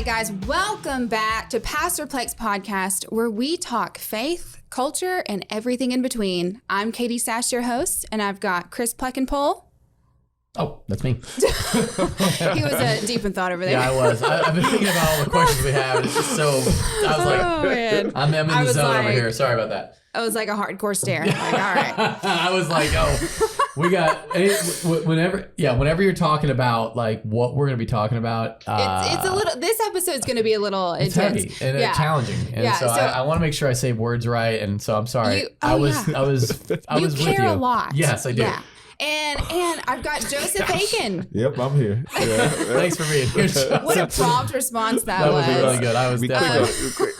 right, guys, welcome back to Pastor Plek's podcast, where we talk faith, culture, and everything in between. I'm Catie Sas, your host, and I've got Chris Plek. Oh, that's me. He was deep in thought over there. Yeah, I was. I've been thinking about all the questions we have. It's just so, I was like, man. I'm in the zone over here. Sorry about that. It was like a hardcore stare. Like, all right. I was like, we got, whenever you're talking about like what we're going to be talking about. It's a little, this episode's going to be a little it's intense. Heavy and challenging. And so I want to make sure I say words right. And so I'm sorry. I was with you. You care a lot. Yes, I do. Yeah. And I've got Joseph Aiken. Yep, I'm here. Yeah. Thanks for being here, Joseph. What a prompt response that was. That was really good. I was definitely.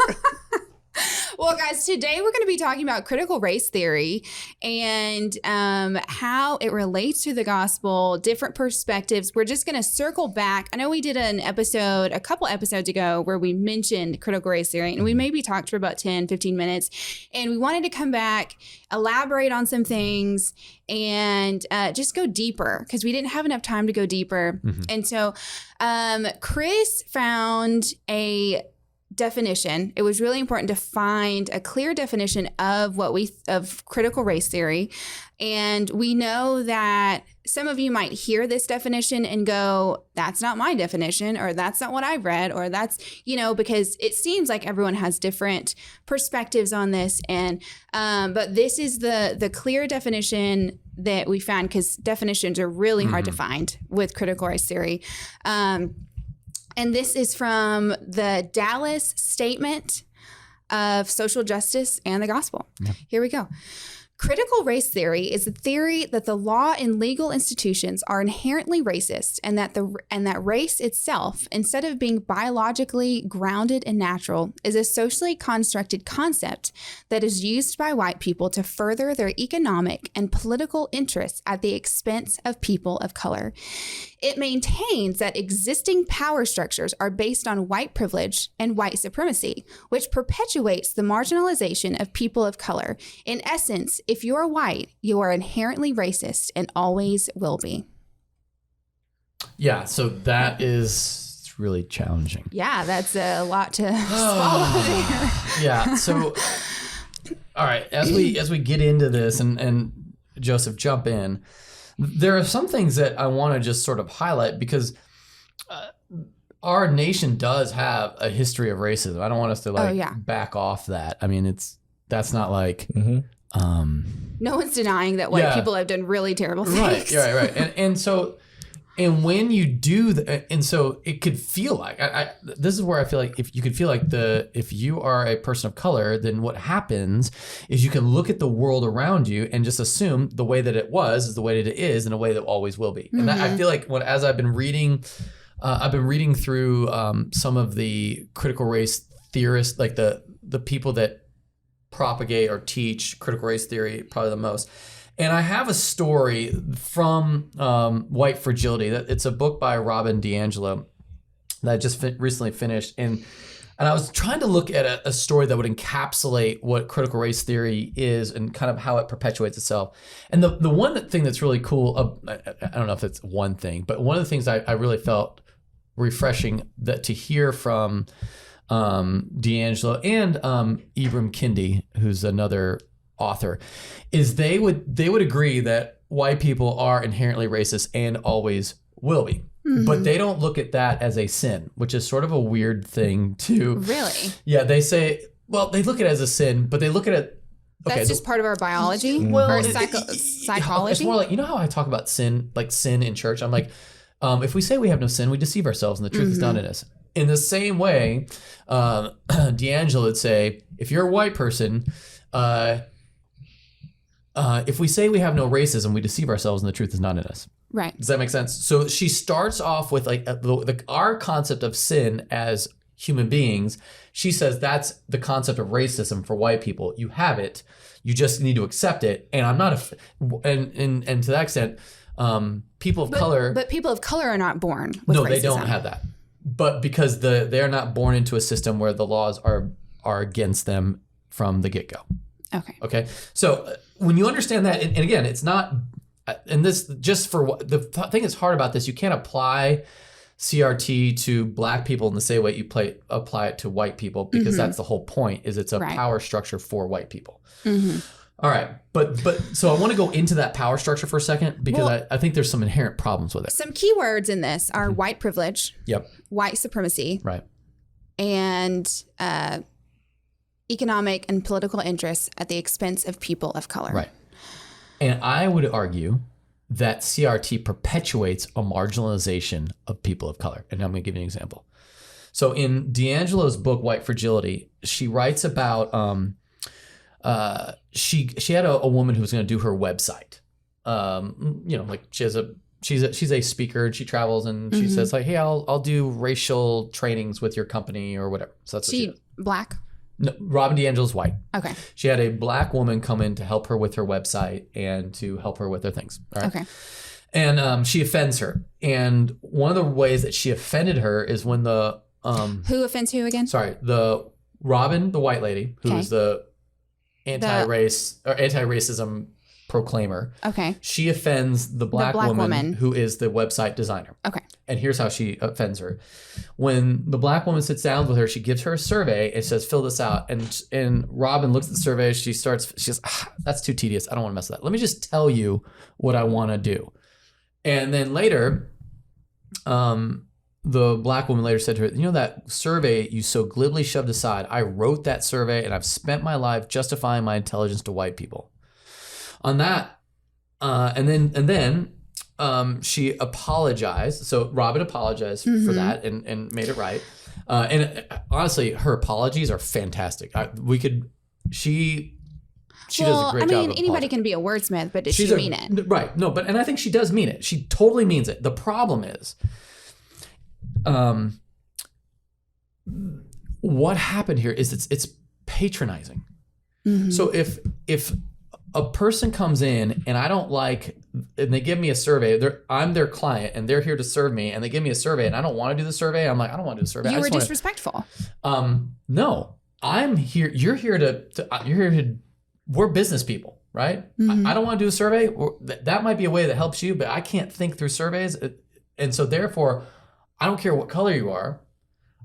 Well, guys, today we're going to be talking about critical race theory and how it relates to the gospel, different perspectives. We're just going to circle back. I know we did an episode a couple episodes ago where we mentioned critical race theory, and we maybe talked for about 10, 15 minutes. And we wanted to come back, elaborate on some things, and just go deeper because we didn't have enough time to go deeper. Mm-hmm. And so Chris found a definition. It was really important to find a clear definition of of critical race theory. And we know that some of you might hear this definition and go, that's not my definition, or that's not what I've read, or that's, because it seems like everyone has different perspectives on this. And but this is the clear definition that we found, because definitions are really hard to find with critical race theory. And this is from the Dallas Statement of Social Justice and the Gospel. Yep. Here we go. Critical race theory is the theory that the law and legal institutions are inherently racist, and that race itself, instead of being biologically grounded and natural, is a socially constructed concept that is used by white people to further their economic and political interests at the expense of people of color. It maintains that existing power structures are based on white privilege and white supremacy, which perpetuates the marginalization of people of color. In essence, if you're white, you are inherently racist and always will be. Yeah, so that is really challenging. Yeah, that's a lot to swallow there. Yeah, so all right, as we get into this, and Joseph, jump in. There are some things that I want to just sort of highlight because our nation does have a history of racism. I don't want us to back off that. I mean, that's not like no one's denying that white people have done really terrible things. Right. And when you do that, and so it could feel like, this is where I feel like if you are a person of color, then what happens is you can look at the world around you and just assume the way that it was is the way that it is and the way that always will be. Mm-hmm. And I feel like as I've been reading through some of the critical race theorists, like the people that propagate or teach critical race theory probably the most. And I have a story from White Fragility. It's a book by Robin DiAngelo that I just recently finished. And I was trying to look at a story that would encapsulate what critical race theory is and kind of how it perpetuates itself. And the one thing that's really cool, I don't know if it's one thing, but one of the things I really felt refreshing to hear from DiAngelo and Ibram Kendi, who's another author, is they would agree that white people are inherently racist and always will be. Mm-hmm. But they don't look at that as a sin, which is sort of a weird thing to... Really? Yeah, they say, well, they look at it as a sin, but they look at it... Okay, that's just part of our biology? Mm-hmm. Or psychology? It's more like, how I talk about sin, like sin in church? I'm like, if we say we have no sin, we deceive ourselves and the truth is not in us. In the same way, DiAngelo would say, if you're a white person... if we say we have no racism, we deceive ourselves and the truth is not in us. Right. Does that make sense? So she starts off with our concept of sin as human beings. She says that's the concept of racism for white people. You have it. You just need to accept it. And I'm not and to that extent, people of color. But people of color are not born with racism. No, they don't have that. But because they are not born into a system where the laws are against them from the get-go. Okay. So when you understand that, and again, it's not, and this just for the thing that's hard about this, you can't apply CRT to black people in the same way you apply it to white people, because that's the whole point, is it's a power structure for white people. All right. But so I want to go into that power structure for a second, because I think there's some inherent problems with it. Some key words in this are white privilege, white supremacy, right, and economic and political interests at the expense of people of color. Right. And I would argue that CRT perpetuates a marginalization of people of color. And I'm going to give you an example. So in D'Angelo's book, White Fragility, she writes about she had a woman who was going to do her website. Like she's a speaker and she travels and she says like, hey, I'll do racial trainings with your company or whatever. So that's what she does. Black? No, Robin DiAngelo's white. Okay. She had a black woman come in to help her with her website and to help her with her things. All right? Okay. And she offends her. And one of the ways that she offended her is when the who offends who again? Sorry, the Robin, the white lady, who is the anti-race or anti-racism proclaimer. Okay. She offends the black woman who is the website designer. Okay. And here's how she offends her. When the black woman sits down with her, she gives her a survey and says, fill this out. And Robin looks at the survey. She says, that's too tedious. I don't want to mess with that. Let me just tell you what I want to do. And then later, the black woman later said to her, that survey you so glibly shoved aside, I wrote that survey and I've spent my life justifying my intelligence to white people. On that, and then she apologized. So Robin apologized for that and made it right. And honestly, her apologies are fantastic. She does a great job. I mean, anybody can be a wordsmith, but does she mean it? Right. No, and I think she does mean it. She totally means it. The problem is, what happened here is it's patronizing. So if a person comes in and I don't like, and they give me a survey, I'm their client and they're here to serve me, and they give me a survey and I don't want to do the survey, I'm like, I don't want to do the survey. You were disrespectful. No, I'm here. You're here to. We're business people, right? I don't want to do a survey. That might be a way that helps you, but I can't think through surveys, and so therefore, I don't care what color you are.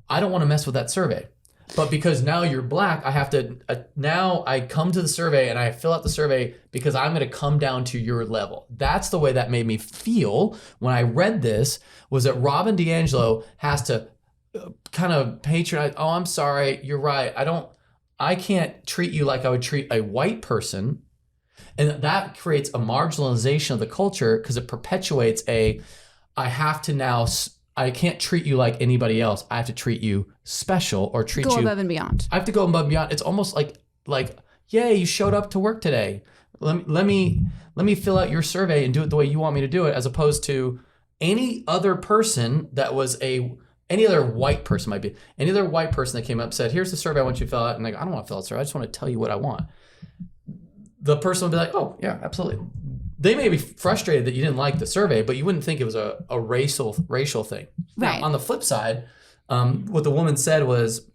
I don't want to mess with that survey. But because now you're black, I have to, now I come to the survey and I fill out the survey because I'm going to come down to your level. That's the way that made me feel when I read this, was that Robin DiAngelo has to kind of patronize, oh, I'm sorry, you're right. I can't treat you like I would treat a white person. And that creates a marginalization of the culture because it perpetuates I can't treat you like anybody else. I have to treat you special or go above and beyond. I have to go above and beyond. It's almost like, yay, you showed up to work today. Let me fill out your survey and do it the way you want me to do it, as opposed to any other person that was any other white person might be. Any other white person that came up and said, here's the survey I want you to fill out. And I don't want to fill out the survey. I just want to tell you what I want. The person would be like, oh, yeah, absolutely. They may be frustrated that you didn't like the survey, but you wouldn't think it was a racial thing. Right. Now, on the flip side, what the woman said was,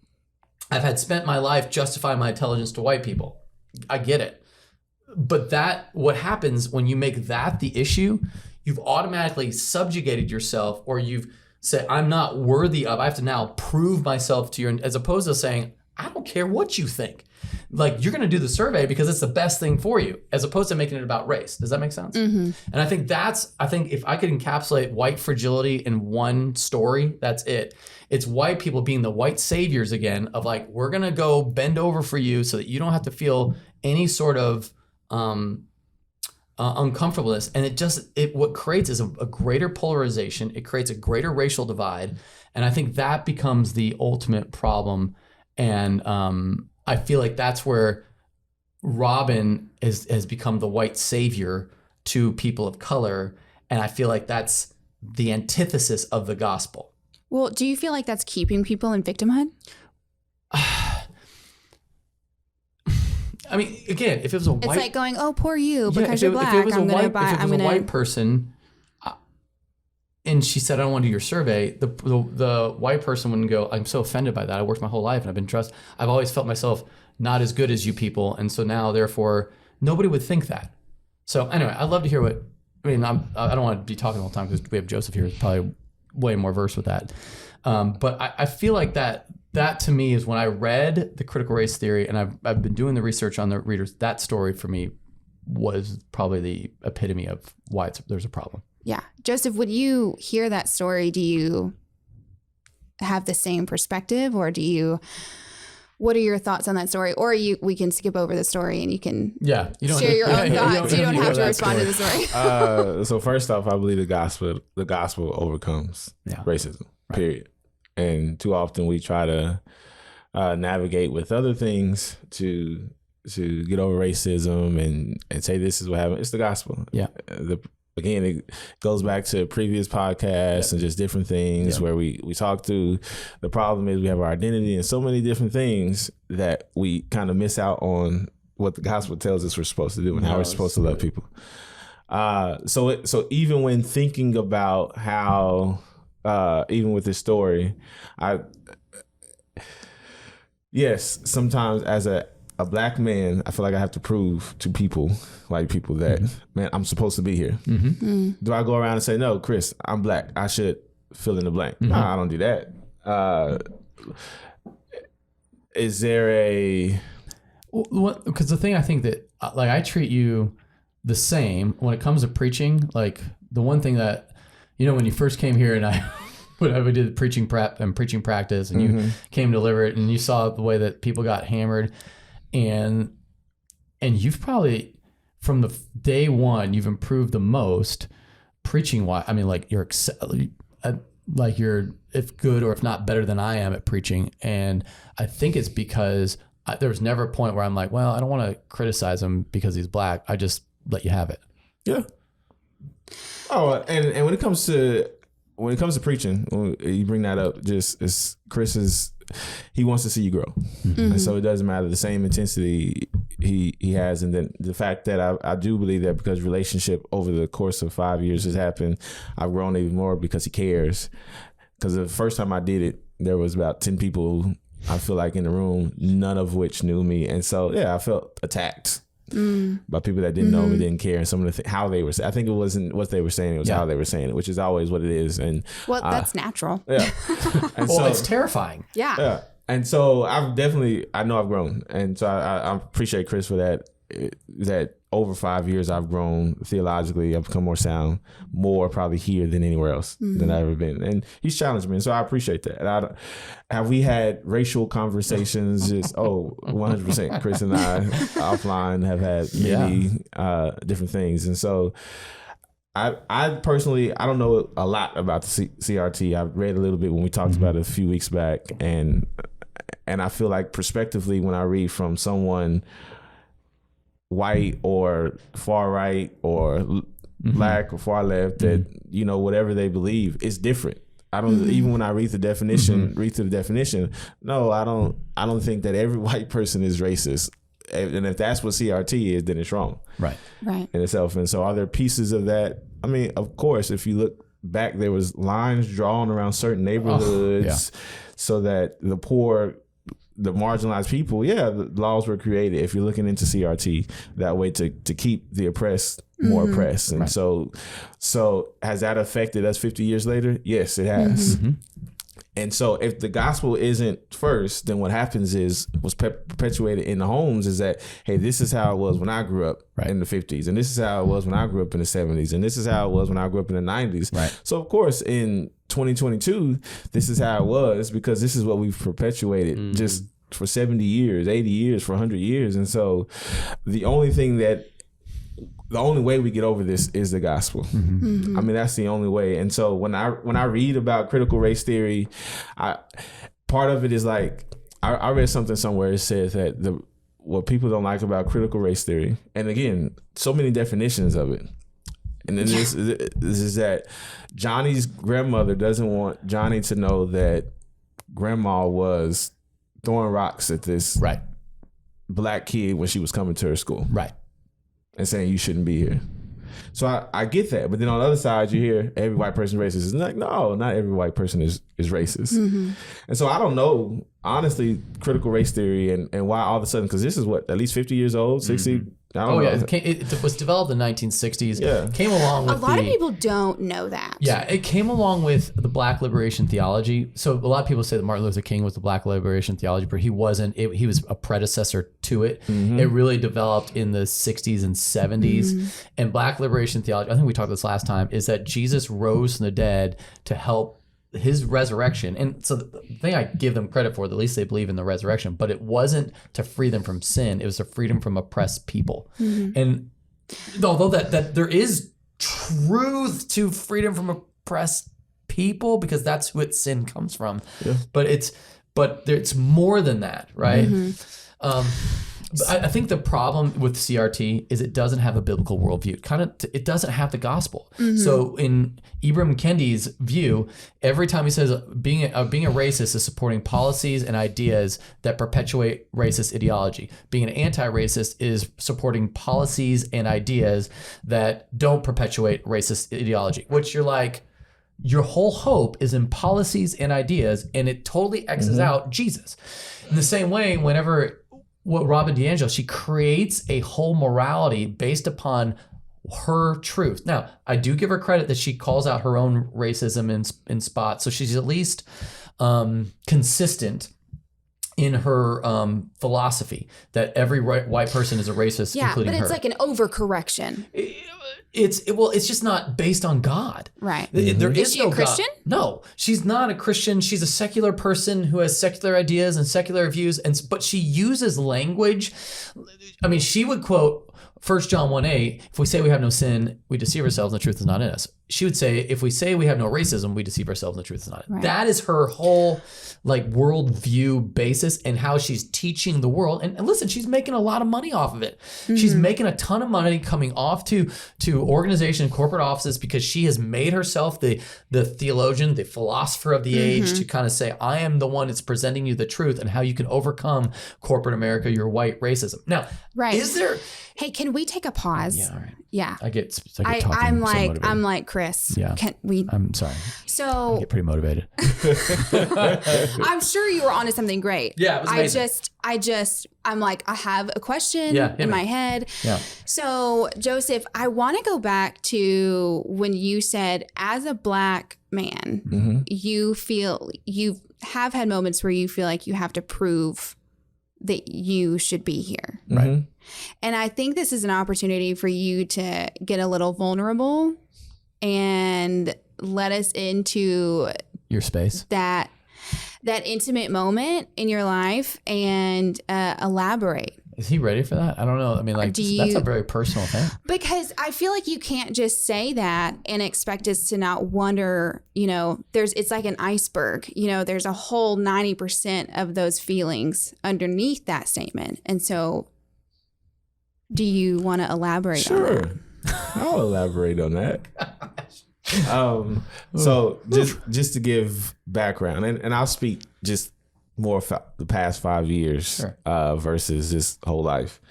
I've had spent my life justifying my intelligence to white people. I get it. But what happens when you make that the issue, you've automatically subjugated yourself, or you've said, I'm not worthy of, I have to now prove myself to you, as opposed to saying, I don't care what you think. Like, you're going to do the survey because it's the best thing for you, as opposed to making it about race. Does that make sense? And I think if I could encapsulate white fragility in one story, that's it. It's white people being the white saviors again, of like, we're going to go bend over for you so that you don't have to feel any sort of uncomfortableness. And what creates is a greater polarization. It creates a greater racial divide. And I think that becomes the ultimate problem. And I feel like that's where Robin has become the white savior to people of color. And I feel like that's the antithesis of the gospel. Well, do you feel like that's keeping people in victimhood? I mean, again, if it was a white... It's like going, oh, poor you, because you're black. If it was a white person, and she said, I don't want to do your survey, the white person wouldn't go, I'm so offended by that. I worked my whole life and I've always felt myself not as good as you people. And so now, therefore, nobody would think that. So anyway, I'd love to hear I don't want to be talking the whole time because we have Joseph here. He's probably way more versed with that. But I feel like that to me is when I read the critical race theory, and I've been doing the research on the readers, that story for me was probably the epitome of why there's a problem. Yeah. Joseph, would you hear that story? Do you have the same perspective, or what are your thoughts on that story? Or we can skip over the story and you can share your own thoughts. You don't have to respond to the story. So first off, I believe the gospel overcomes racism, period. And too often we try to navigate with other things to get over racism and say this is what happened. It's the gospel. Yeah. Again, it goes back to previous podcasts and just different things where we talk to. The problem is we have our identity and so many different things that we kind of miss out on what the gospel tells us we're supposed to do and how we're supposed to love people. So even when thinking about how, even with this story, sometimes as a black man, I feel like I have to prove to white people that, man, I'm supposed to be here. Do I go around and say, no, Chris, I'm black, I should fill in the blank? No, I don't do that. Is there because the thing I think that, like, I treat you the same when it comes to preaching. Like, the one thing that, when you first came here and we did preaching prep and preaching practice, and you came to deliver it, and you saw the way that people got hammered. And you've probably, from the day one, you've improved the most preaching wise. I mean, like, you're if good or if not better than I am at preaching. And I think it's because there was never a point where I'm like, well, I don't want to criticize him because he's black. I just let you have it. Yeah. Oh, and when it comes to preaching, you bring that up. He wants to see you grow, and so it doesn't matter the same intensity he has. And then the fact that I do believe that because relationship over the course of 5 years has happened, I've grown even more because he cares. Because the first time I did it, there was about 10 people I feel like in the room, none of which knew me, and so I felt attacked. By people that didn't know me, didn't care, and some of the how they were. I think it wasn't what they were saying; it was how they were saying it, which is always what it is. And that's natural. Yeah, and so it's terrifying. Yeah. And so I know I've grown, and so I appreciate Chris for that. That over 5 years I've grown theologically. I've become more sound, more probably here than anywhere else than I've ever been. And he's challenged me, and so I appreciate that. And have we had racial conversations? 100%. Chris and I offline have had many different things, and so I personally, I don't know a lot about the CRT. I've read a little bit when we talked about it a few weeks back, and I feel like prospectively when I read from someone white or far right or black or far left, that whatever they believe is different. I don't even when I read the definition, no, I don't think that every white person is racist. And if that's what CRT is, then it's wrong. Right. In itself. And so are there pieces of that? I mean, of course, if you look back, there was lines drawn around certain neighborhoods so that the poor, the marginalized people, the laws were created, if you're looking into CRT, that way to keep the oppressed more oppressed. And so has that affected us 50 years later? Yes, it has. And so if the gospel isn't first, then what happens is what's perpetuated in the homes is that, hey, this is how it was when I grew up in the 50s. And this is how it was when I grew up in the 70s. And this is how it was when I grew up in the 90s. Right. So, of course, in 2022, this is how it was because this is what we've perpetuated just for 70 years, 80 years, for 100 years. And so the only way we get over this is the gospel. I mean, that's the only way. And so when I read about critical race theory, part of it is like, I read something somewhere. It says that what people don't like about critical race theory, and again, so many definitions of it. And then this is that Johnny's grandmother doesn't want Johnny to know that grandma was throwing rocks at this black kid when she was coming to her school. Right. And saying you shouldn't be here. So I get that. But then on the other side, you hear every white person is racist. It's like, no, not every white person is racist. And so I don't know, honestly, critical race theory and why all of a sudden, because this is what, at least 50 years old, 60, I don't know. It was developed in the 1960s. Yeah. Came along with a lot of people don't know that. Yeah, it came along with the Black liberation theology. So a lot of people say that Martin Luther King was the Black liberation theology, but he wasn't. He was a predecessor to it. It really developed in the 60s and 70s. And Black liberation theology, I think we talked this last time, is that Jesus rose from the dead to help his resurrection. And so the thing I give them credit for, at least they believe in the resurrection, but it wasn't to free them from sin. It was to freedom from oppressed people. And although that there is truth to freedom from oppressed people, because that's what sin comes from, but it's more than that, right? But I think the problem with CRT is it doesn't have a biblical worldview. It doesn't have the gospel. So in Ibram Kendi's view, every time he says being a racist is supporting policies and ideas that perpetuate racist ideology. Being an anti-racist is supporting policies and ideas that don't perpetuate racist ideology, which you're like, your whole hope is in policies and ideas, and it totally X's out Jesus. In the same way, what Robin DiAngelo, she creates a whole morality based upon her truth. Now, I do give her credit that she calls out her own racism in spots, so she's at least consistent in her philosophy that every white person is a racist, including her. Yeah, but it's like an overcorrection. It's just not based on God. Right. There is she no a Christian? God. No, she's not a Christian. She's a secular person who has secular ideas and secular views, but she uses language. I mean, she would quote 1 John 1:8, if we say we have no sin, we deceive ourselves and the truth is not in us. She would say, if we say we have no racism, we deceive ourselves and the truth is not in us. Right. That is her whole worldview basis and how she's teaching the world. And listen, she's making a lot of money off of it. She's making a ton of money coming off to organization, corporate offices, because she has made herself the theologian, the philosopher of the age, to kind of say, I am the one that's presenting you the truth and how you can overcome corporate America, your white racism. Now, is there... Hey, can we take a pause? Yeah, all right. Yeah. I get talking. I'm like, Chris. Yeah. Can we? I'm sorry. So I get pretty motivated. I'm sure you were onto something great. Yeah, it was amazing. I'm like, I have a question in my head. Yeah. So Joseph, I want to go back to when you said, as a Black man, you have had moments where you feel like you have to prove that you should be here. Right. And I think this is an opportunity for you to get a little vulnerable and let us into your space, that intimate moment in your life, and elaborate. Is he ready for that? I don't know. I mean, that's a very personal thing. Because I feel like you can't just say that and expect us to not wonder, it's like an iceberg, there's a whole 90% of those feelings underneath that statement. And so do you want to elaborate on that? Sure. I'll elaborate on that. So just to give background, and I'll speak just more the past 5 years versus this whole life.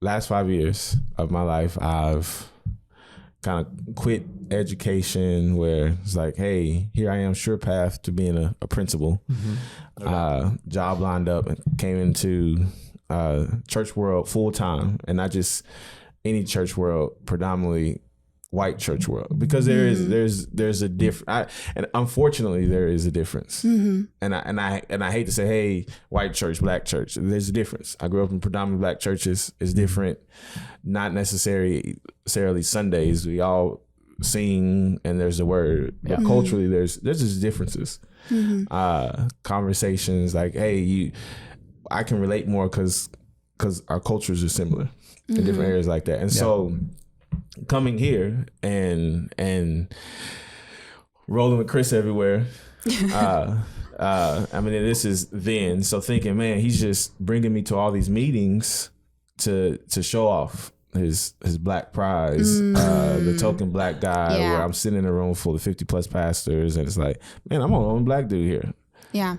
Last 5 years of my life, I've kind of quit education, where it's like, hey, here I am, sure path to being a principal. Job lined up, and came into church world full time, and not just any church world, predominantly white church world, because there's a different, and unfortunately there is a difference. And I hate to say, hey, white church, Black church, there's a difference. I grew up in predominantly Black churches. It's different, not necessarily Sundays. We all sing and there's a word, but culturally there's just differences. Conversations like, hey, I can relate more because our cultures are similar in different areas like that. And so coming here and rolling with Chris everywhere, I mean, this is then. So thinking, man, he's just bringing me to all these meetings to show off his Black prize, the token Black guy, where I'm sitting in a room full of 50 plus pastors, and it's like, man, I'm the only Black dude here. Yeah.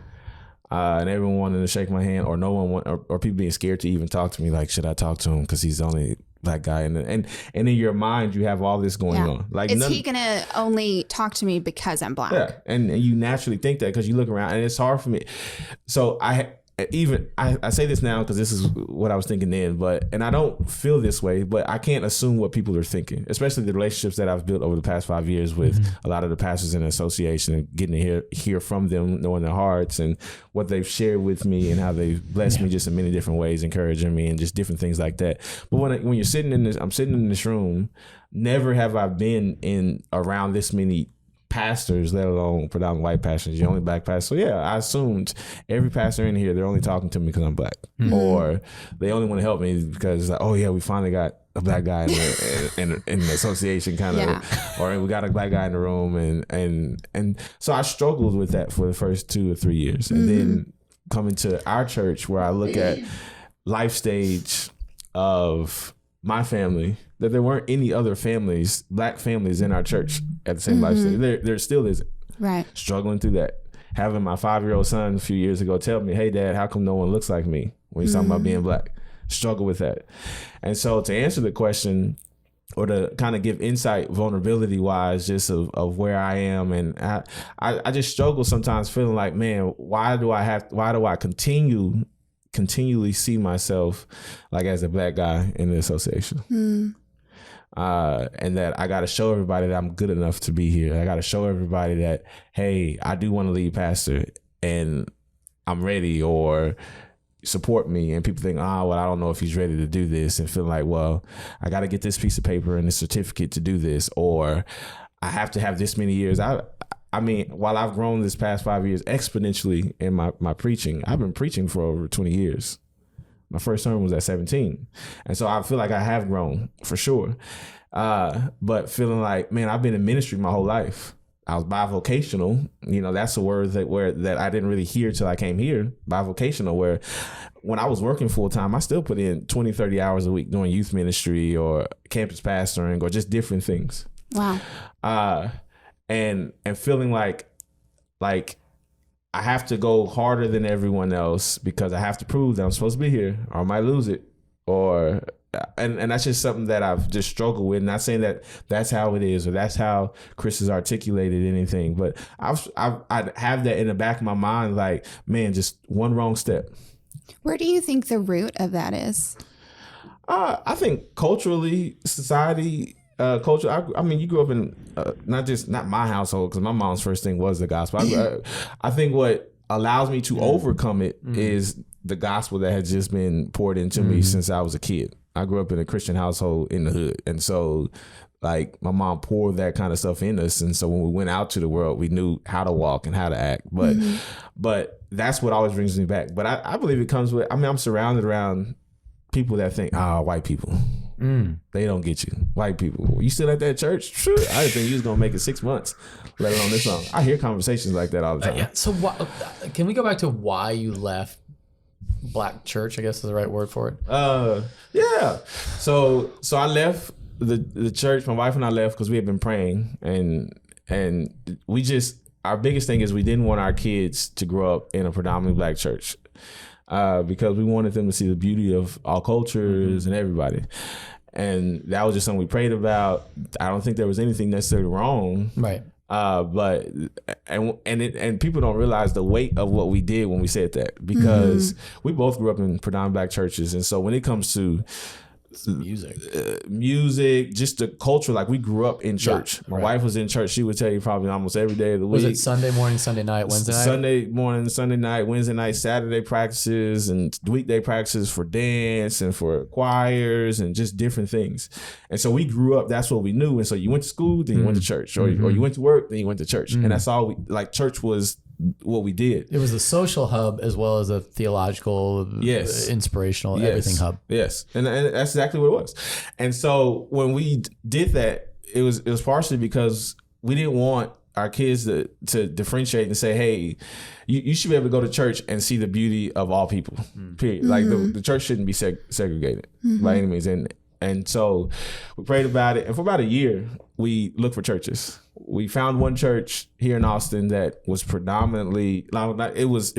And everyone wanted to shake my hand, or no one or people being scared to even talk to me. Like, should I talk to him because he's the only Black guy? And in your mind, you have all this going on. Like, is he gonna only talk to me because I'm Black? Yeah, and you naturally think that because you look around, and it's hard for me. So I even I say this now because this is what I was thinking then, and I don't feel this way, but I can't assume what people are thinking, especially the relationships that I've built over the past 5 years with a lot of the pastors in the association, and getting to hear from them, knowing their hearts and what they've shared with me and how they've blessed me just in many different ways, encouraging me and just different things like that. But when you're sitting in this, I'm sitting in this room, never have I been in around this many pastors, let alone predominantly white pastors. You're only black pastor. So yeah, I assumed every pastor in here, they're only talking to me because I'm black, or they only want to help me because like, oh yeah, we finally got a black guy in the association, kind of, or we got a black guy in the room, and so I struggled with that for the first 2 or 3 years, and then coming to our church where I look at life stage of my family, that there weren't any other families, black families in our church at the same life stage. There still isn't. Right. Struggling through that. Having my 5-year-old son a few years ago tell me, hey, Dad, how come no one looks like me when he's talking about being black? Struggle with that. And so to answer the question, or to kind of give insight vulnerability wise, just of where I am. And I just struggle sometimes feeling like, man, why do I continually see myself like as a black guy in the association? And that I got to show everybody that I'm good enough to be here. I got to show everybody that, hey, I do want to lead pastor and I'm ready, or support me. And people think, well, I don't know if he's ready to do this, and feel like, well, I got to get this piece of paper and this certificate to do this, or I have to have this many years. I mean, while I've grown this past 5 years exponentially in my preaching, I've been preaching for over 20 years. My first sermon was at 17. And so I feel like I have grown for sure. But feeling like, man, I've been in ministry my whole life. I was bivocational. That's a word that I didn't really hear till I came here. Bivocational, where when I was working full time, I still put in 20, 30 hours a week doing youth ministry or campus pastoring or just different things. Wow. And feeling like I have to go harder than everyone else because I have to prove that I'm supposed to be here, or I might lose it, and that's just something that I've just struggled with. Not saying that that's how it is or that's how Chris has articulated anything, but I have that in the back of my mind, like, man, just one wrong step. Where do you think the root of that is? I think culturally, society. Culture. I mean, you grew up in not my household, because my mom's first thing was the gospel. I think what allows me to overcome it is the gospel that has just been poured into me since I was a kid. I grew up in a Christian household in the hood, and so like my mom poured that kind of stuff in us, and so when we went out to the world, we knew how to walk and how to act. But that's what always brings me back. But I believe it comes with. I mean, I'm surrounded around people that think, white people. They don't get you. White people. You still at that church? Sure. I didn't think you was going to make it 6 months, let alone this long. I hear conversations like that all the time. Yeah. So can we go back to why you left black church, I guess is the right word for it? Yeah. So I left the church. My wife and I left because we had been praying, and we just, our biggest thing is we didn't want our kids to grow up in a predominantly black church. Because we wanted them to see the beauty of all cultures and everybody. And that was just something we prayed about. I don't think there was anything necessarily wrong. Right. But people don't realize the weight of what we did when we said that, because we both grew up in predominant black churches. And so when it comes to music, just the culture, like we grew up in church. My wife was in church. She would tell you probably almost every day of the week. Was it Sunday morning, Sunday night, Wednesday night? Sunday morning, Sunday night, Wednesday night, Saturday practices, and weekday practices for dance and for choirs and just different things. And so we grew up, that's what we knew. And so you went to school, then you went to church, or you went to work, then you went to church. And that's all church was what we did. It was a social hub as well as a theological, inspirational, everything hub. Yes. And that's exactly what it was. And so when we did that, it was partially because we didn't want our kids to differentiate and say, hey, you should be able to go to church and see the beauty of all people, period. Like the church shouldn't be segregated by any means. And so we prayed about it. And for about a year, we looked for churches. We found one church here in Austin that was predominantly, it was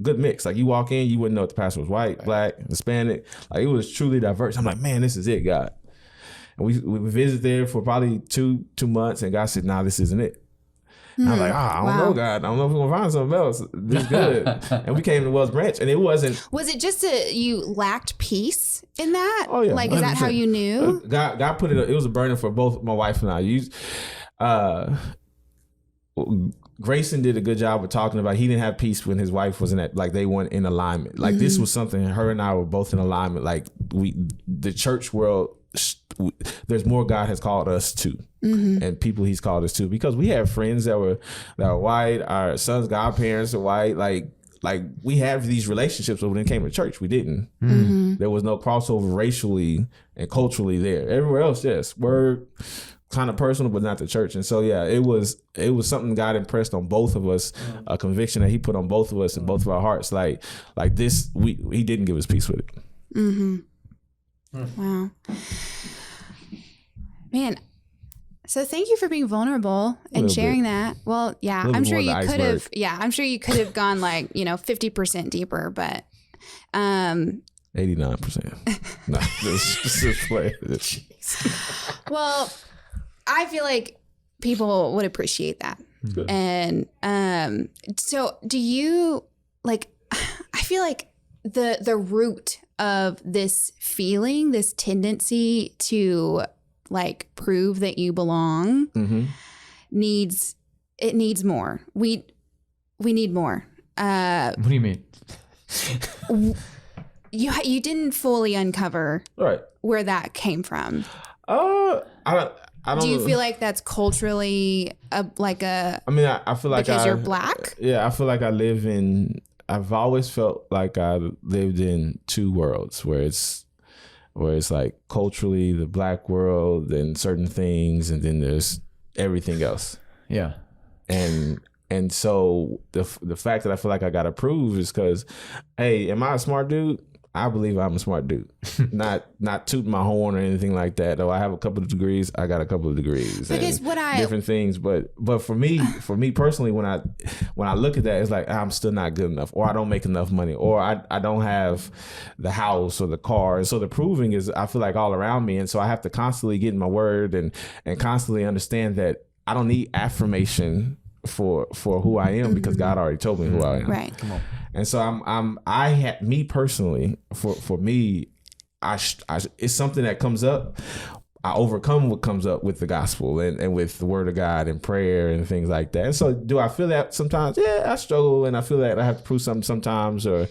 good mix. Like you walk in, you wouldn't know if the pastor was white, black, Hispanic. Like it was truly diverse. I'm like, man, this is it, God. And we visited there for probably two months, and God said, nah, this isn't it. And I was like, I don't know, God. I don't know if we're gonna find something else. This good. And we came to Wells Branch, and it wasn't. Was it just you lacked peace in that? Oh yeah. Like, is that how you knew? God put it. It was a burden for both my wife and I. Grayson did a good job of talking about he didn't have peace when his wife wasn't at, like, they weren't in alignment. Like this was something her and I were both in alignment. Like the church world, there's more God has called us to, and people He's called us to, because we have friends that are white. Our sons' godparents are white. Like we have these relationships, but when it came to church, we didn't. There was no crossover racially and culturally there. Everywhere else, yes, we're kind of personal, but not the church. And so yeah, it was something God impressed on both of us, a conviction that He put on both of us and both of our hearts. Like this, He didn't give us peace with it. Wow, man. So thank you for being vulnerable and sharing that. Well, yeah, I'm sure you could have. Yeah, I'm sure you could have gone 50% deeper, but 89%. No, just play. Well, I feel like people would appreciate that. Good. And so do you, like, I feel like the root of this feeling, this tendency to like prove that you belong needs more. We need more. What do you mean? You didn't fully uncover where that came from. I don't. Do you feel like that's culturally I mean, I feel like because you're black? Yeah, I feel like I've always felt like I lived in two worlds, where it's like culturally the black world and certain things, and then there's everything else. Yeah. And so the fact that I feel like I got to prove is because, hey, am I a smart dude? I believe I'm a smart dude. Not tooting my horn or anything like that. Though I have a couple of degrees, I got a couple of degrees. Because different things, but for me personally, when I look at that, it's like I'm still not good enough, or I don't make enough money, or I don't have the house or the car. And so the proving is, I feel like, all around me, and so I have to constantly get in my word and constantly understand that I don't need affirmation for who I am, because God already told me who I am. Right. Come on. And so me personally, for me, it's something that comes up. I overcome what comes up with the gospel and with the word of God and prayer and things like that. And so do I feel that sometimes? Yeah, I struggle, and I feel that I have to prove something sometimes, or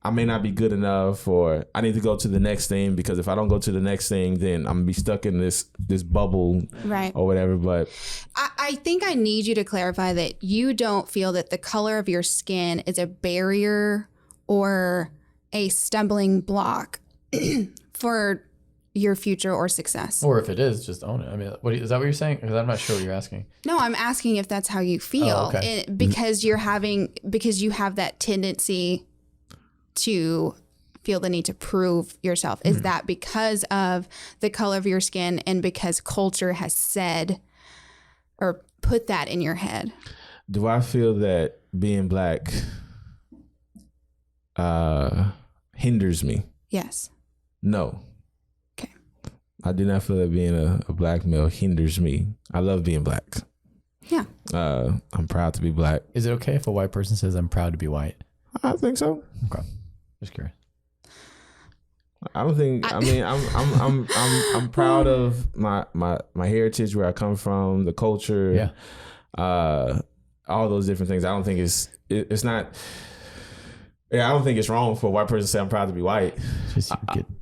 I may not be good enough, or I need to go to the next thing, because if I don't go to the next thing, then I'm gonna be stuck in this bubble, right, or whatever. But I think I need you to clarify that you don't feel that the color of your skin is a barrier or a stumbling block for your future or success. Or if it is, just own it. I mean, is that what you're saying? Because I'm not sure what you're asking. No, I'm asking if that's how you feel. Oh, okay. Because you have that tendency to feel the need to prove yourself. Is that because of the color of your skin and because culture has said or put that in your head? Do I feel that being black hinders me? Yes. No. Okay. I do not feel that being a black male hinders me. I love being black. Yeah. I'm proud to be black. Is it okay if a white person says I'm proud to be white? I think so. Okay. Just curious. I don't think. I mean, I'm proud of my heritage, where I come from, the culture, all those different things. I don't think it's not. Yeah, I don't think it's wrong for a white person to say I'm proud to be white.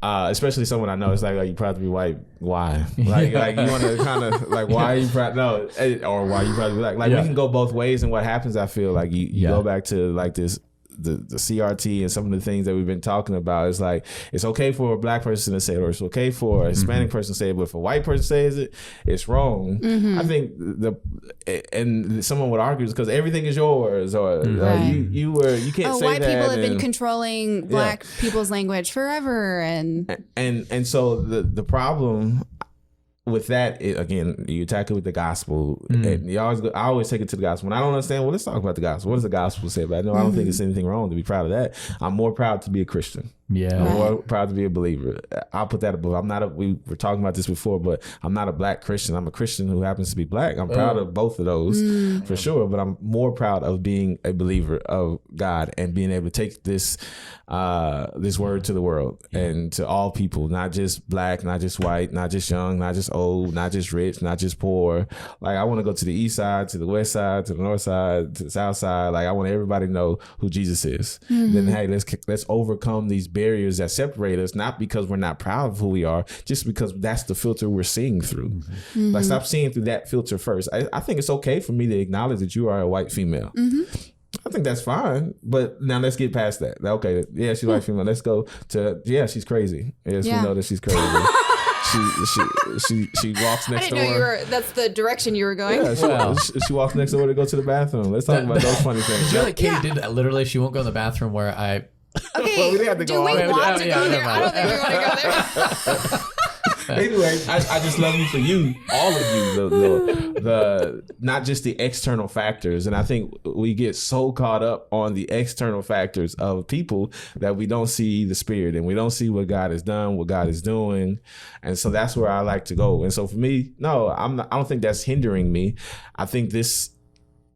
Especially someone I know. It's like, are you proud to be white? Why? Like you want to kind of like, why are you proud? No, or why are you proud to be black? Like we can go both ways. And what happens, I feel like you go back to like this. The CRT and some of the things that we've been talking about, is like, it's okay for a black person to say it, or it's okay for a Hispanic person to say it, but if a white person says it, it's wrong. I think and someone would argue, because everything is yours, or you can't say white that. People have been controlling black people's language forever, and so the problem with that, again, you attack it with the gospel, and I always take it to the gospel. When I don't understand, well, let's talk about the gospel. What does the gospel say about it? No, I don't think there's anything wrong to be proud of that. I'm more proud to be a Christian. Yeah, I'm more proud to be a believer. I'll put that above. I'm not we were talking about this before, but I'm not a black Christian. I'm a Christian who happens to be black. I'm proud of both of those for sure, but I'm more proud of being a believer of God and being able to take this word to the world and to all people, not just black, not just white, not just young, not just old, not just rich, not just poor. Like, I want to go to the east side, to the west side, to the north side, to the south side. Like, I want everybody to know who Jesus is. Then, hey, let's overcome these barriers that separate us, not because we're not proud of who we are, just because that's the filter we're seeing through. Like, stop seeing through that filter first. I think it's okay for me to acknowledge that you are a white female. I think that's fine, but now let's get past that. Okay, yeah, she's white female. Let's go to, yeah, she's crazy. Yes, we know that she's crazy. she walks next door. I didn't know that's the direction you were going. Yeah, she walks next door to go to the bathroom. Let's talk about those funny things. You know, like Katie did that. Literally, she won't go in the bathroom where I. Okay, well, we have to do go we on. want to go there? I don't think we want to go there. Anyway, I just love you for you, all of you, the not just the external factors. And I think we get so caught up on the external factors of people that we don't see the spirit and we don't see what God has done, what God is doing. And so that's where I like to go. And so for me, no, I don't think that's hindering me. I think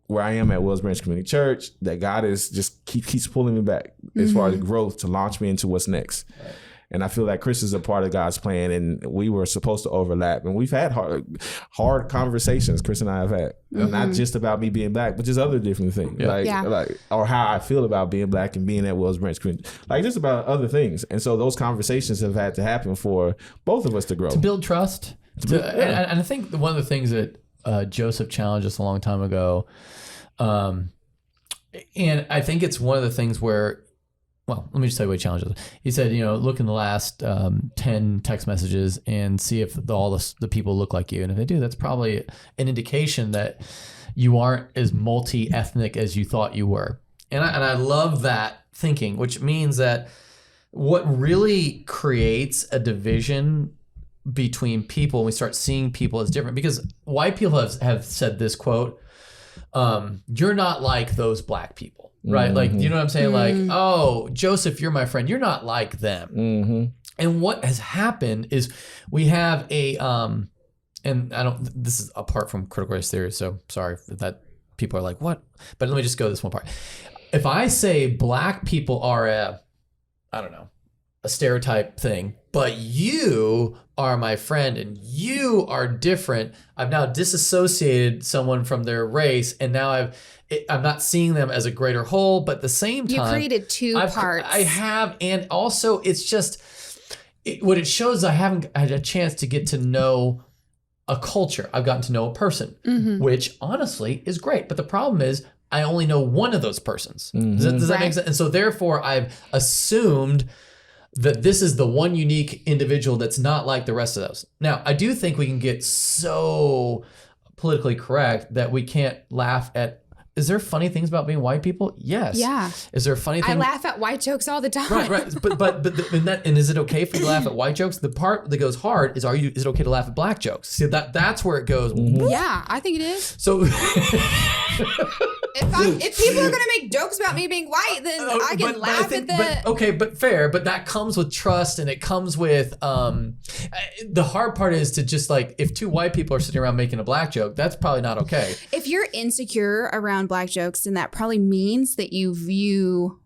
where I am at Wells Branch Community Church, that God is just keeps pulling me back as far as growth to launch me into what's next. Right. And I feel like Chris is a part of God's plan, and we were supposed to overlap. And we've had hard conversations, Chris and I have had, not just about me being black, but just other different things, like or how I feel about being black and being at Wells Branch Community, like just about other things. And so those conversations have had to happen for both of us to grow, to build trust. And I think one of the things that Joseph challenged us a long time ago, and I think it's one of the things where. Well, let me just tell you what he challenged us. He said, look in the last 10 text messages and see if all the people look like you. And if they do, that's probably an indication that you aren't as multi-ethnic as you thought you were. And I love that thinking, which means that what really creates a division between people when we start seeing people as different, because white people have said this quote, you're not like those black people. Right. Like, you know what I'm saying? Like, oh, Joseph, you're my friend. You're not like them. And what has happened is we have and this is apart from critical race theory. So sorry that people are like, what? But let me just go this one part. If I say black people are a stereotype thing, but you are my friend and you are different, I've now disassociated someone from their race, and now I'm not seeing them as a greater whole, but at the same time, you created two parts. I have, and also it's just what it shows is I haven't had a chance to get to know a culture. I've gotten to know a person, which honestly is great. But the problem is I only know one of those persons. Does that make sense? And so therefore I've assumed that this is the one unique individual that's not like the rest of those. Now, I do think we can get so politically correct that we can't laugh at. Is there funny things about being white people? Yes. Yeah. Is there funny things? I laugh at white jokes all the time. Right. But and is it okay for you to laugh at white jokes? The part that goes hard is is it okay to laugh at black jokes? See, that's where it goes. Yeah, I think it is. So if people are gonna make jokes about me being white, then I can laugh at that. But fair. But that comes with trust, and it comes with the hard part is to just like, if two white people are sitting around making a black joke, that's probably not okay. If you're insecure around black jokes, then that probably means that you view.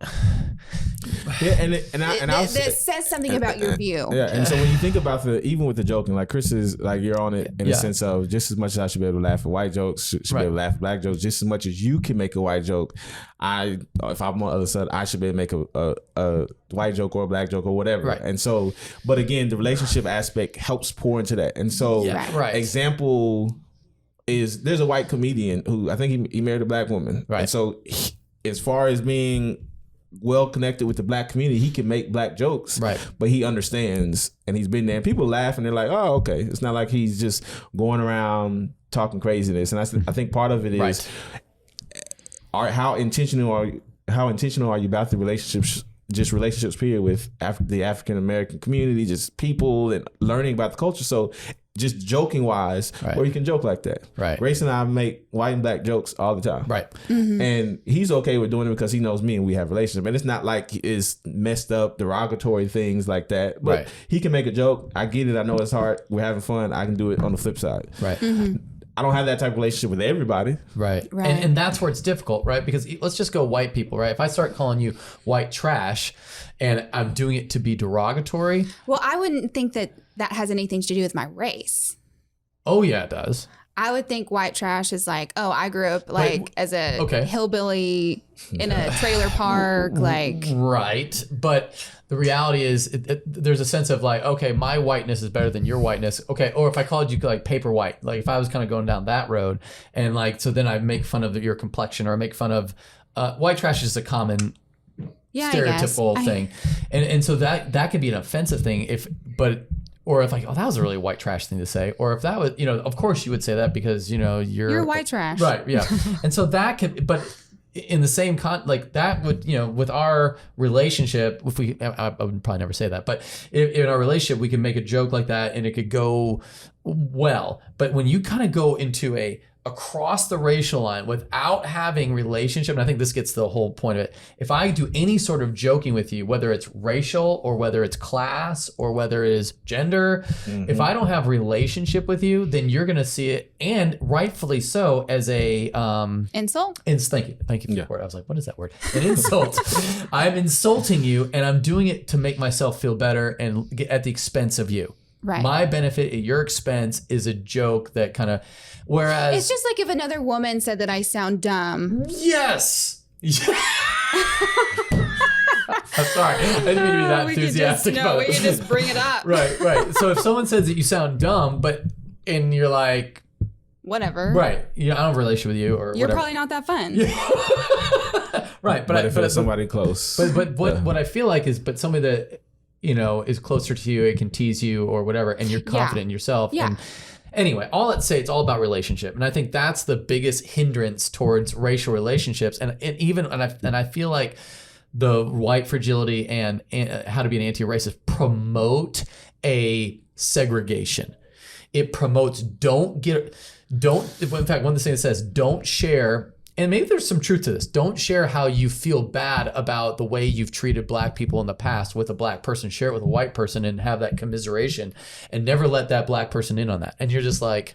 Yeah, that says something about your view. Yeah, and so when you think about even with the joking, like Chris is like, you're on it in the sense of just as much as I should be able to laugh at white jokes, should be able to laugh at black jokes, just as much as you can make a white joke. If I'm on the other side, I should be able to make a white joke or a black joke or whatever. Right. And so, but again, the relationship aspect helps pour into that. And so, example is there's a white comedian who I think he married a black woman. Right. And so, as far as being well connected with the black community, he can make black jokes, right? But he understands, and he's been there, and people laugh and they're like, oh, okay. It's not like he's just going around talking craziness. And I think part of it is how intentional are you about the relationships period with the African American community, just people and learning about the culture. So just joking wise, Right. where you can joke like that. Right. Grace and I make white and black jokes all the time. Right. And he's okay with doing it because he knows me and we have a relationship. And it's not like it's messed up, derogatory things like that. But Right. he can make a joke. I get it. I know it's hard. We're having fun. I can do it on the flip side. Right. I don't have that type of relationship with everybody. Right. Right. And that's where it's difficult, right? Because let's just go white people, right? If I start calling you white trash and I'm doing it to be derogatory. Well, I wouldn't think that has anything to do with my race. Oh, yeah, it does. I would think white trash is like, oh, I grew up like as a hillbilly in a trailer park, like. Right. But the reality is there's a sense of like, okay, my whiteness is better than your whiteness. Okay. Or if I called you like paper white, like if I was kind of going down that road and like, so then I make fun of your complexion or I make fun of white trash is a common stereotypical thing. And so that could be an offensive thing or if like, oh, that was a really white trash thing to say. Or if that was, of course you would say that because, you're white trash. Right. Yeah. And so that could, but in the same like that would, with our relationship, I would probably never say that, but in our relationship, we can make a joke like that and it could go well. But when you kind of go into across the racial line without having relationship, and I think this gets to the whole point of it. If I do any sort of joking with you, whether it's racial or whether it's class or whether it is gender, if I don't have relationship with you, then you're going to see it, and rightfully so, as a insult. Thank you for the word. I was like, what is that word? An insult. I'm insulting you, and I'm doing it to make myself feel better and get at the expense of you. Right. My benefit at your expense is a joke that kind of, whereas it's just like if another woman said that I sound dumb. Yes. I'm sorry. I didn't mean to be that enthusiastic about it. We can just bring it up. Right. So if someone says that you sound dumb, and you're like, whatever. Right. I don't have a relationship with you or you're whatever. probably not that fun. Right. But if it's somebody close. But what I feel like is, somebody that, is closer to you, it can tease you or whatever, and you're confident in yourself. Yeah. And anyway, it's all about relationship. And I think that's the biggest hindrance towards racial relationships. And I feel like the white fragility and how to be an anti-racist promote a segregation. It promotes in fact, one of the things it says, don't share. And maybe there's some truth to this. Don't share how you feel bad about the way you've treated black people in the past with a black person. Share it with a white person and have that commiseration and never let that black person in on that. And you're just like,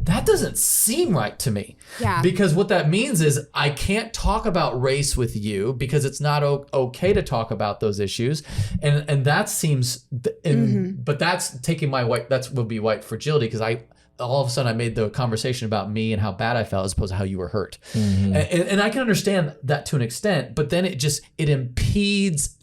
that doesn't seem right to me. Yeah. Because what that means is I can't talk about race with you because it's not okay to talk about those issues. And that seems, but that's taking that will be white fragility because all of a sudden I made the conversation about me and how bad I felt as opposed to how you were hurt. And I can understand that to an extent, but then it impedes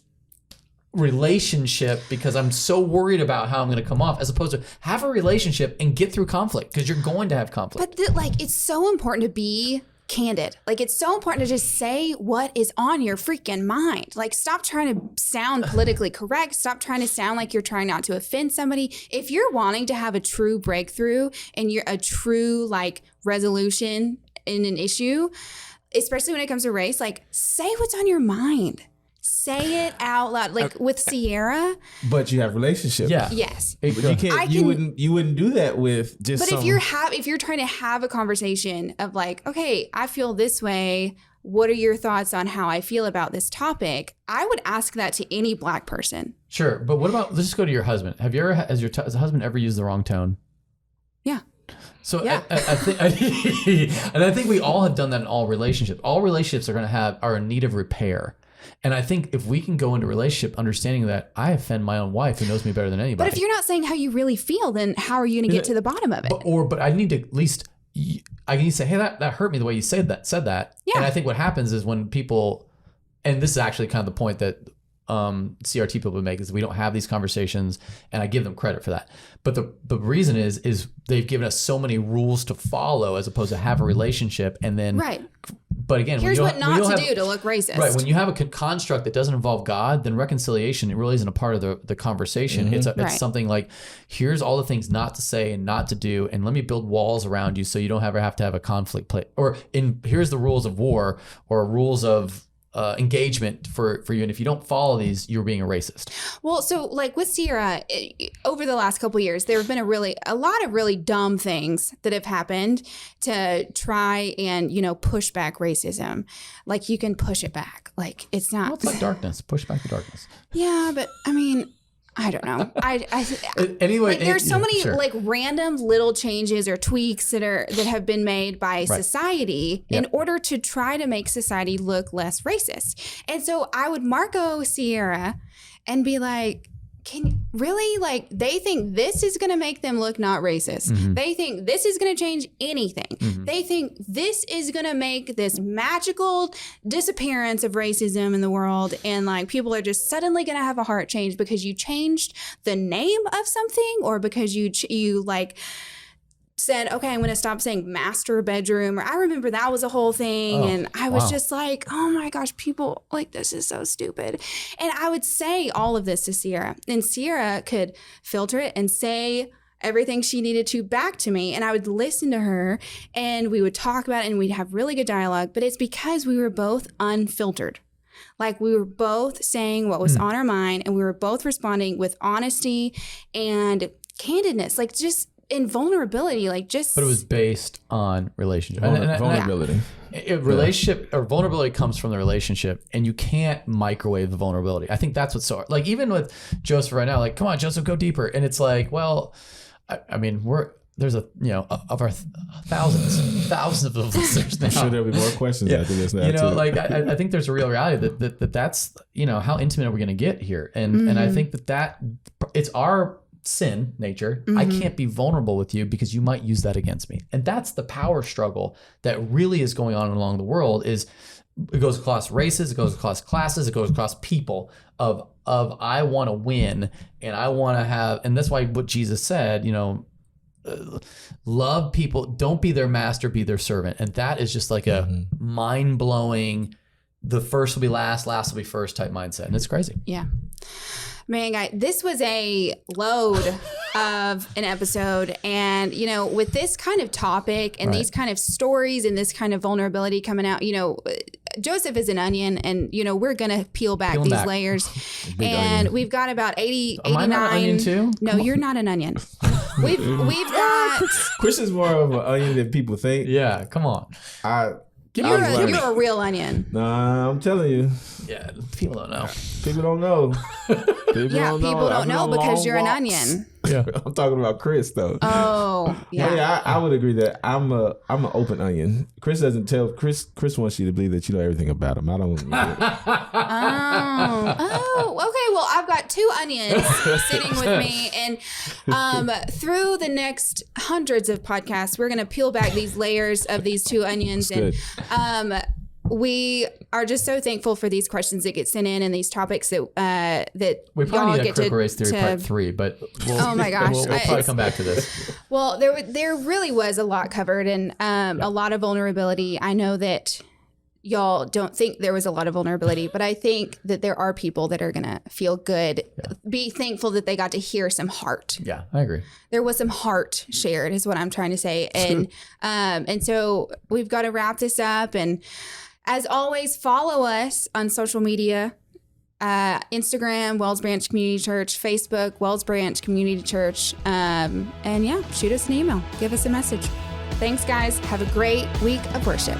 relationship because I'm so worried about how I'm going to come off as opposed to have a relationship and get through conflict because you're going to have conflict. But it's so important to be candid. Like, it's so important to just say what is on your freaking mind. Like, stop trying to sound politically correct. Stop trying to sound like you're trying not to offend somebody. If you're wanting to have a true breakthrough and you're a true resolution in an issue, especially when it comes to race, say what's on your mind. Say it out loud, with Sierra. But you have relationship. Yeah. Yes. But you can't. You wouldn't do that with just. But if you're trying to have a conversation of okay, I feel this way. What are your thoughts on how I feel about this topic? I would ask that to any black person. Sure, but what about? Let's just go to your husband. Have you ever, has your husband ever used the wrong tone? Yeah. So yeah. I think we all have done that in all relationships. All relationships are in need of repair. And I think if we can go into a relationship understanding that I offend my own wife who knows me better than anybody. But if you're not saying how you really feel, then how are you going to get to the bottom of it? But I need to at least, I need to say, hey, that hurt me the way you said that. Yeah. And I think what happens is when people, and this is actually kind of the point that CRT people would make, is we don't have these conversations, and I give them credit for that. But the reason is they've given us so many rules to follow as opposed to have a relationship, and then right. But again, here's what not to do to look racist. Right. When you have a construct that doesn't involve God, then reconciliation, it really isn't a part of the conversation. Mm-hmm. It's something like, here's all the things not to say and not to do, and let me build walls around you so you don't ever have to have a conflict play. Or here's the rules of war or rules of engagement for you. And if you don't follow these, you're being a racist. Well, so like with Sierra, over the last couple of years, there have been a lot of really dumb things that have happened to try and, push back racism. Like you can push it back. Like it's not. Well, it's like darkness. Push back the darkness. Yeah, but I mean, I don't know. Anyway, like there's so many like random little changes or tweaks that have been made by society in order to try to make society look less racist. And so I would Marco Sierra and be like, can really, like, they think this is going to make them look not racist. Mm-hmm. They think this is going to change anything. Mm-hmm. They think this is going to make this magical disappearance of racism in the world. And like people are just suddenly going to have a heart change because you changed the name of something, or because you like said, okay, I'm going to stop saying master bedroom. Or I remember that was a whole thing. And I was just like, oh my gosh, people, like, this is so stupid. And I would say all of this to Sierra, and Sierra could filter it and say everything she needed to back to me. And I would listen to her and we would talk about it and we'd have really good dialogue. But it's because we were both unfiltered. Like we were both saying what was on our mind, and we were both responding with honesty and candidness, like just in vulnerability, like just. But it was based on relationship. Vulnerability. Relationship or vulnerability comes from the relationship, and you can't microwave the vulnerability. I think that's what's so, like, even with Joseph right now, like, come on, Joseph, go deeper. And it's like, well, I mean, there's of our thousands of listeners now. I'm sure there'll be more questions after this now, too. Like, I think there's a real reality that's, how intimate are we going to get here? And I think that it's our sin nature. I can't be vulnerable with you because you might use that against me. And that's the power struggle that really is going on along the world. Is it goes across races, it goes across classes, it goes across people of I want to win, and I want to have, and that's why what Jesus said, love people, don't be their master, be their servant. And that is just like a mind-blowing, the first will be last will be first type mindset. And it's crazy. Yeah. Man, guys, this was a load of an episode. And, with this kind of topic and these kind of stories and this kind of vulnerability coming out, Joseph is an onion, and, we're going to peel back these layers. And onion. We've got about 89. Am I not an onion too? No, you're not an onion. We've got. Chris is more of an onion than people think. Yeah, come on. You're a real onion. Nah, I'm telling you. Yeah, people don't know. People don't know. People don't know because you're an onion. Yeah, I'm talking about Chris though. Oh, yeah. Yeah, I would agree that I'm an open onion. Chris doesn't tell. Chris wants you to believe that you know everything about him. I don't. Okay. Well, I've got two onions sitting with me, and through the next hundreds of podcasts, we're going to peel back these layers of these two onions. That's and good. We are just so thankful for these questions that get sent in and these topics that we probably need a get critical race theory part 3, but oh my gosh, we'll probably come back to this. Well, there really was a lot covered, and a lot of vulnerability. I know that y'all don't think there was a lot of vulnerability, but I think that there are people that are gonna feel good, be thankful that they got to hear some heart. Yeah, I agree. There was some heart shared, is what I'm trying to say, and so we've got to wrap this up. And as always, follow us on social media, Instagram, Wells Branch Community Church, Facebook, Wells Branch Community Church. And shoot us an email. Give us a message. Thanks, guys. Have a great week of worship.